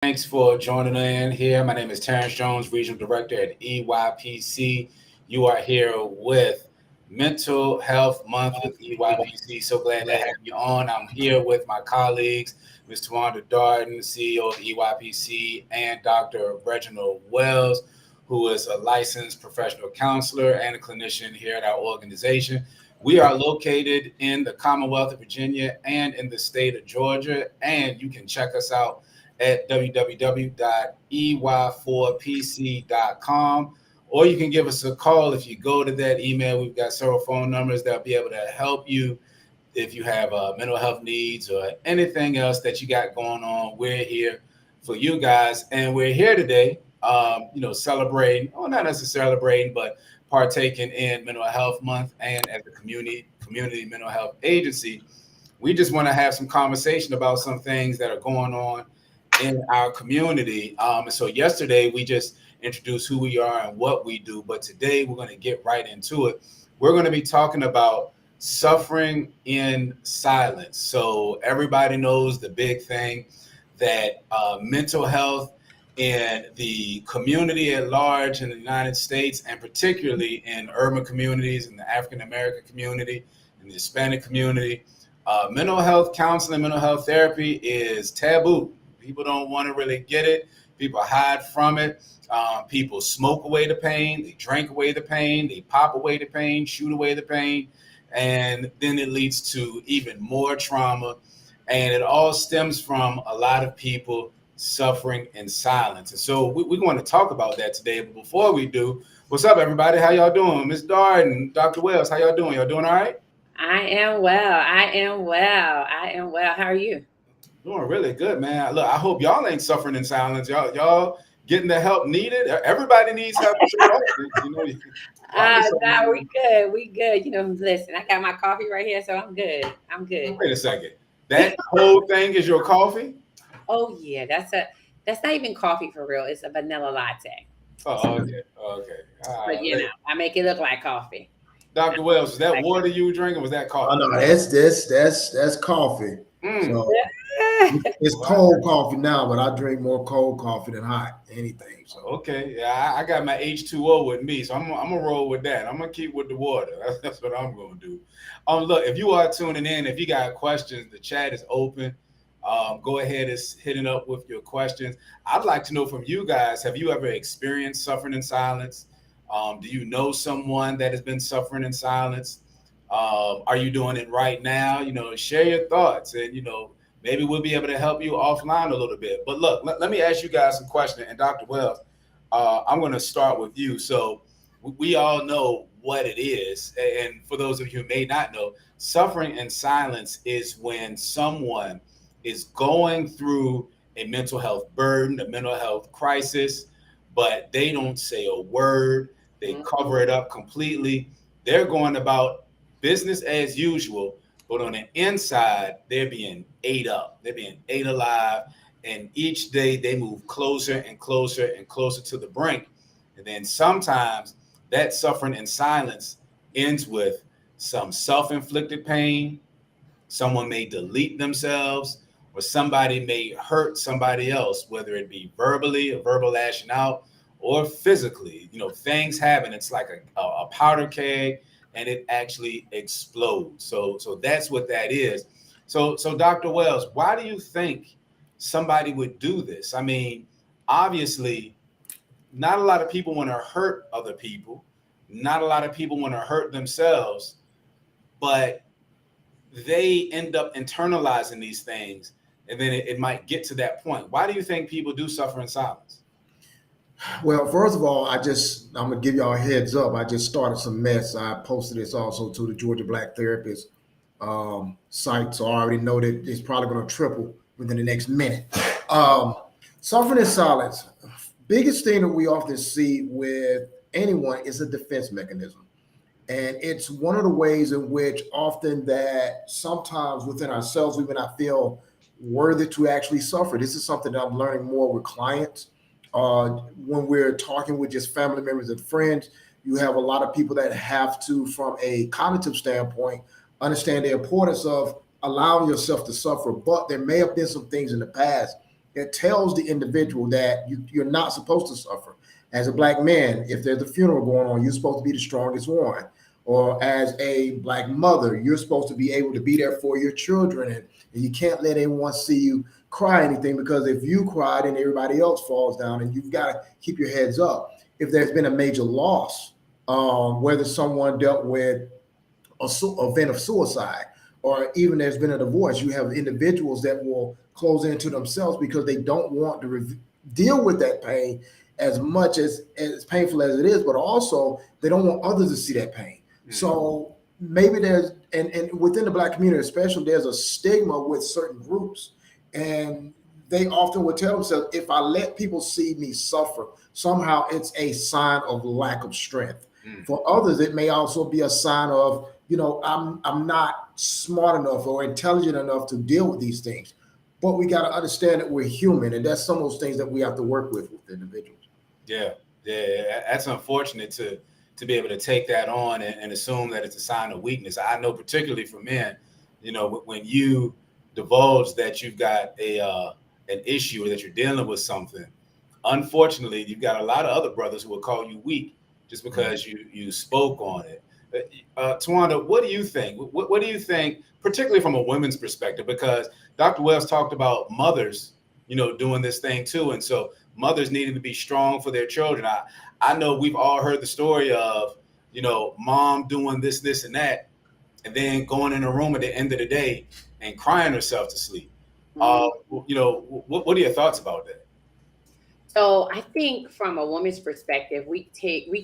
Thanks for joining in here. My name is Terrence Jones, Regional Director at EYPC. You are here with Mental Health Month with EYPC. So glad to have you on. I'm here with my colleagues, Ms. Tawanda Darden, CEO of EYPC, and Dr. Reginald Wells, who is a licensed professional counselor and a clinician here at our organization. We are located in the Commonwealth of Virginia and in the state of Georgia, and you can check us out at www.ey4pc.com, or you can give us a call if you go to that email. We've got several phone numbers that'll be able to help you if you have mental health needs or anything else that you got going on. We're here for you guys, and we're here today, celebrating, or not necessarily celebrating, but partaking in Mental Health Month, and as a community mental health agency, we just want to have some conversation about some things that are going on in our community. And so yesterday we just introduced who we are and what we do, but today we're going to get right into it. We're going to be talking about suffering in silence. So everybody knows the big thing that mental health in the community at large in the United States, and particularly in urban communities, in the African American community, in the Hispanic community, mental health counseling, mental health therapy is taboo. People don't want to really get it. People hide from it. People smoke away the pain. They drink away the pain. They pop away the pain, shoot away the pain. And then it leads to even more trauma. And it all stems from a lot of people suffering in silence. And so we want to talk about that today. But before we do, what's up, everybody? How y'all doing? Ms. Darden, Dr. Wells, how y'all doing? Y'all doing all right? I am well. I am well. I am well. How are you? Doing really good, man. Look, I hope y'all ain't suffering in silence. Y'all getting the help needed. Everybody needs help. No, we good. We good. Listen, I got my coffee right here, so I'm good. I'm good. Wait a second. That whole thing is your coffee? Oh yeah, that's not even coffee for real. It's a vanilla latte. Oh, okay. Okay. But I make it look like coffee. Dr. Wells, is that water you were drinking? Or was that Oh coffee? no, that's coffee. So it's cold coffee now, but I drink more cold coffee than hot anything. So Okay, yeah, I got my H2O with me, so I'm gonna roll with that. I'm gonna keep with the water. That's what I'm gonna do. Look, if you are tuning in, if you got questions, the chat is open. Go ahead and hit it up with your questions. I'd like to know from you guys: have you ever experienced suffering in silence? Do you know someone that has been suffering in silence? Are you doing it right now? Share your thoughts, and maybe we'll be able to help you offline a little bit. But look, let me ask you guys some questions. And Dr. Wells, I'm going to start with you. So we all know what it is. And for those of you who may not know, suffering in silence is when someone is going through a mental health burden, a mental health crisis, but they don't say a word. They cover it up completely. They're going about business as usual, but on the inside, they're being ate up. They're being ate alive. And each day they move closer and closer and closer to the brink. And then sometimes that suffering in silence ends with some self inflicted pain. Someone may delete themselves, or somebody may hurt somebody else, whether it be verbally, a verbal lashing out, or physically. Things happen. It's like a powder keg, and it actually explodes. So that's what that is. So Dr. Wells, why do you think somebody would do this? I mean, obviously, not a lot of people want to hurt other people. Not a lot of people want to hurt themselves, but they end up internalizing these things, and then it might get to that point. Why do you think people do suffer in silence? well, first of all, I'm gonna give y'all a heads up. I just started some mess. I posted this also to the Georgia Black Therapist site, so I already know that it's probably gonna triple within the next minute. Um, Suffering in silence. Biggest thing that we often see with anyone is a defense mechanism. And it's one of the ways in which often that sometimes within ourselves we may not feel worthy to actually suffer. This is something that I'm learning more with clients. When we're talking with just family members and friends, you have a lot of people that have to, from a cognitive standpoint, understand the importance of allowing yourself to suffer. But there may have been some things in the past it tells the individual that you're not supposed to suffer. As a black man, if there's a funeral going on, you're supposed to be the strongest one. Or as a black mother, you're supposed to be able to be there for your children, and you can't let anyone see you cry anything, because if you cry, then everybody else falls down, and you've got to keep your heads up. If there's been a major loss, whether someone dealt with a event of suicide, or even there's been a divorce, you have individuals that will close into themselves because they don't want to deal with that pain as much as painful as it is, but also they don't want others to see that pain. Mm-hmm. So maybe there's, and within the Black community especially, there's a stigma with certain groups, and they often would tell themselves, if I let people see me suffer, somehow it's a sign of lack of strength. Mm-hmm. For others, it may also be a sign of, I'm not smart enough or intelligent enough to deal with these things. But we got to understand that we're human, and that's some of those things that we have to work with individuals. Yeah, that's unfortunate to be able to take that on and assume that it's a sign of weakness. I know particularly for men, when you divulge that you've got an issue or that you're dealing with something, unfortunately, you've got a lot of other brothers who will call you weak just because you spoke on it. Tawanda, what do you think? What do you think, particularly from a women's perspective? Because Dr. Wells talked about mothers, doing this thing too. And so mothers needing to be strong for their children. I know we've all heard the story of, mom doing this, and that, and then going in a room at the end of the day and crying herself to sleep. What are your thoughts about that? So I think from a woman's perspective, we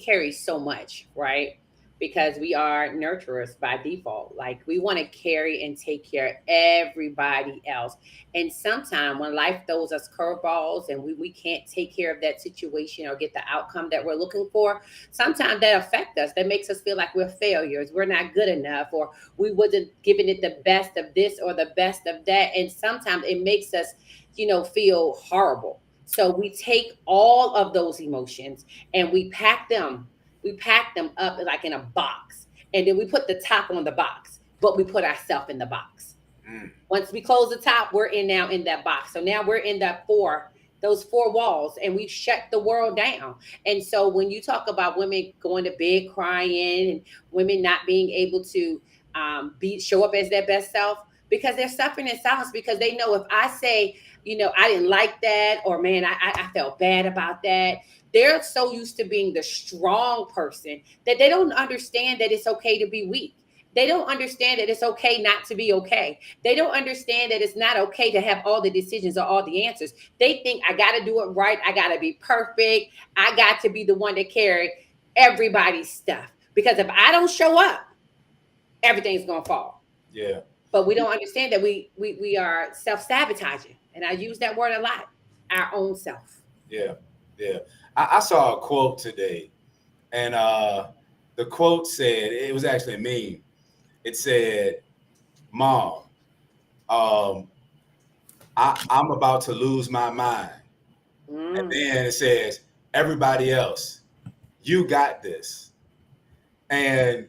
carry so much, right? Because we are nurturers by default. Like, we want to carry and take care of everybody else. And sometimes when life throws us curveballs and we can't take care of that situation or get the outcome that we're looking for, sometimes that affects us. That makes us feel like we're failures. We're not good enough, or we wasn't giving it the best of this or the best of that. And sometimes it makes us, feel horrible. So we take all of those emotions and we pack them up like in a box, and then we put the top on the box, but we put ourselves in the box. Once we close the top, we're now in that box. So now we're in those four walls, and we shut the world down. And so when you talk about women going to bed crying and women not being able to show up as their best self, because they're suffering in silence, because they know if I say, I didn't like that, or man, I felt bad about that. They're so used to being the strong person that they don't understand that it's okay to be weak. They don't understand that it's okay not to be okay. They don't understand that it's not okay to have all the decisions or all the answers. They think, I got to do it right. I got to be perfect. I got to be the one to carry everybody's stuff. Because if I don't show up, everything's going to fall. Yeah. But we don't understand that we are self-sabotaging. And I use that word a lot, our own self. Yeah. I saw a quote today, and the quote said, it was actually a meme. It said, Mom, I'm about to lose my mind. And then it says, everybody else, you got this. And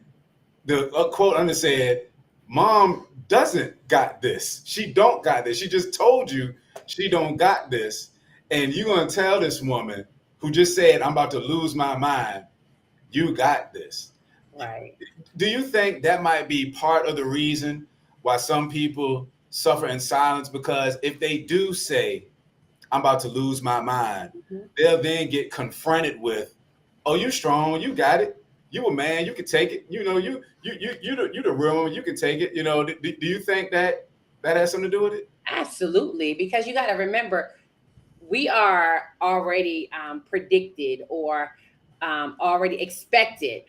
the quote under said, Mom doesn't got this. She don't got this. She just told you she don't got this. And you're going to tell this woman who just said, I'm about to lose my mind, you got this. Right. Do you think that might be part of the reason why some people suffer in silence? Because if they do say, I'm about to lose my mind, they'll then get confronted with, oh, you strong, you got it. You a man, you can take it. You the real one, you can take it. Do you think that has something to do with it? Absolutely, because you got to remember, we are already predicted or already expected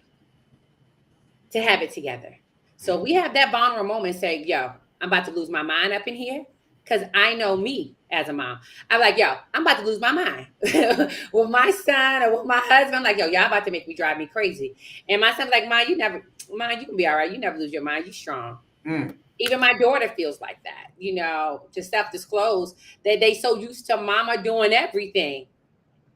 to have it together. So we have that vulnerable moment, say, yo, I'm about to lose my mind up in here, because I know me as a mom. I'm like, yo, I'm about to lose my mind with my son or with my husband. I'm like, yo, y'all about to drive me crazy. And my son's like, Mom, you can be all right. You never lose your mind. You strong. Even my daughter feels like that, to self-disclose that they so used to mama doing everything.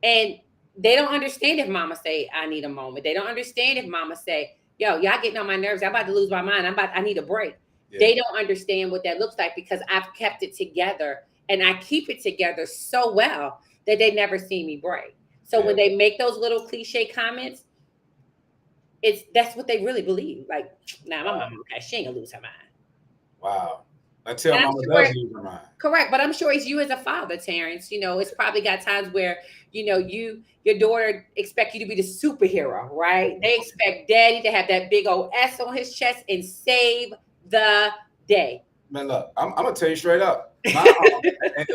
And they don't understand if mama say, I need a moment. They don't understand if mama say, yo, y'all getting on my nerves. I'm about to lose my mind. I need a break. Yeah. They don't understand what that looks like, because I've kept it together and I keep it together so well that they never see me break. So Yeah. when they make those little cliche comments, that's what they really believe. Like, nah, my mama, okay, she ain't gonna lose her mind. Wow. Until And I'm mama sure- does lose her mind. Correct, but I'm sure it's you as a father, Terrence. You know, it's probably got times where your daughter expect you to be the superhero, right? They expect daddy to have that big old S on his chest and save the day. Man, look, I'm gonna tell you straight up. I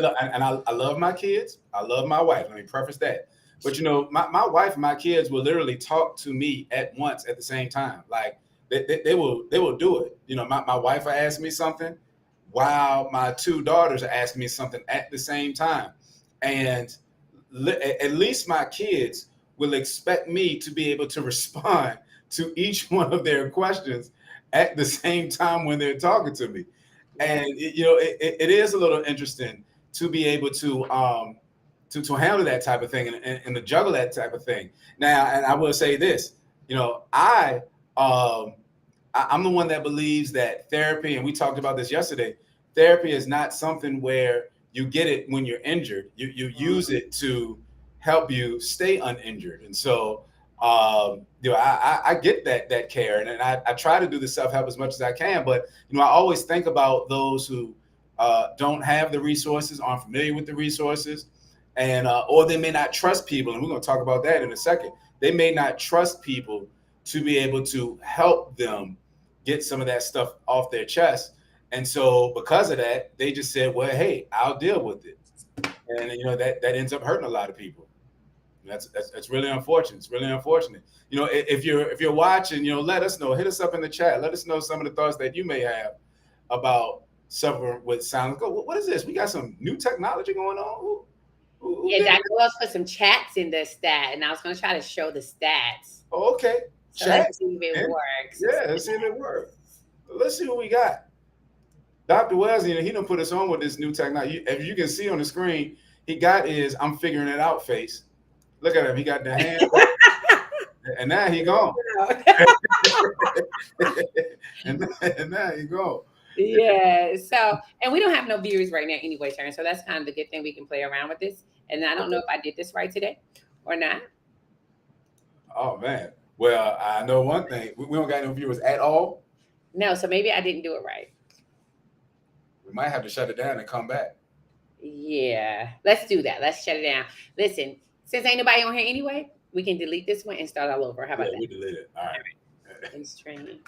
love my kids. I love my wife. Let me preface that. But my wife and my kids will literally talk to me at once at the same time. Like they will do it. My wife will ask me something while my two daughters are asking me something at the same time. And at least my kids will expect me to be able to respond to each one of their questions at the same time when they're talking to me. And it is a little interesting to be able to handle that type of thing and to juggle that type of thing. Now, and I will say this, I'm the one that believes that therapy, and we talked about this yesterday, therapy is not something where you get it when you're injured. You use it to help you stay uninjured. And so, I get that care, and I try to do the self-help as much as I can. But, I always think about those who don't have the resources, aren't familiar with the resources, and or they may not trust people. And we're going to talk about that in a second. They may not trust people to be able to help them get some of that stuff off their chest. And so because of that, they just said, well, hey, I'll deal with it. And that ends up hurting a lot of people. That's really unfortunate. It's really unfortunate. If you're watching, let us know. Hit us up in the chat. Let us know some of the thoughts that you may have about suffering with silence. What is this? We got some new technology going on. Who Yeah, Dr. Wells put some chats in the stat, and I was going to try to show the stats. Oh, okay. So let's see if it works. Yeah, let's see if it works. Let's see what we got. Dr. Wells, he done put us on with this new technology. If you can see on the screen, he got his "I'm figuring it out" face. Look at him. He got the hand, and now he gone. and now he gone. Yeah. So, and we don't have no viewers right now anyway, Turn. So that's kind of the good thing. We can play around with this. And I don't know if I did this right today or not. Oh man. Well, I know one thing. We don't got no viewers at all. No. So maybe I didn't do it right. We might have to shut it down and come back. Yeah. Let's do that. Let's shut it down. Listen, since ain't nobody on here anyway, we can delete this one and start all over. How about that? We delete it. All right. It's training.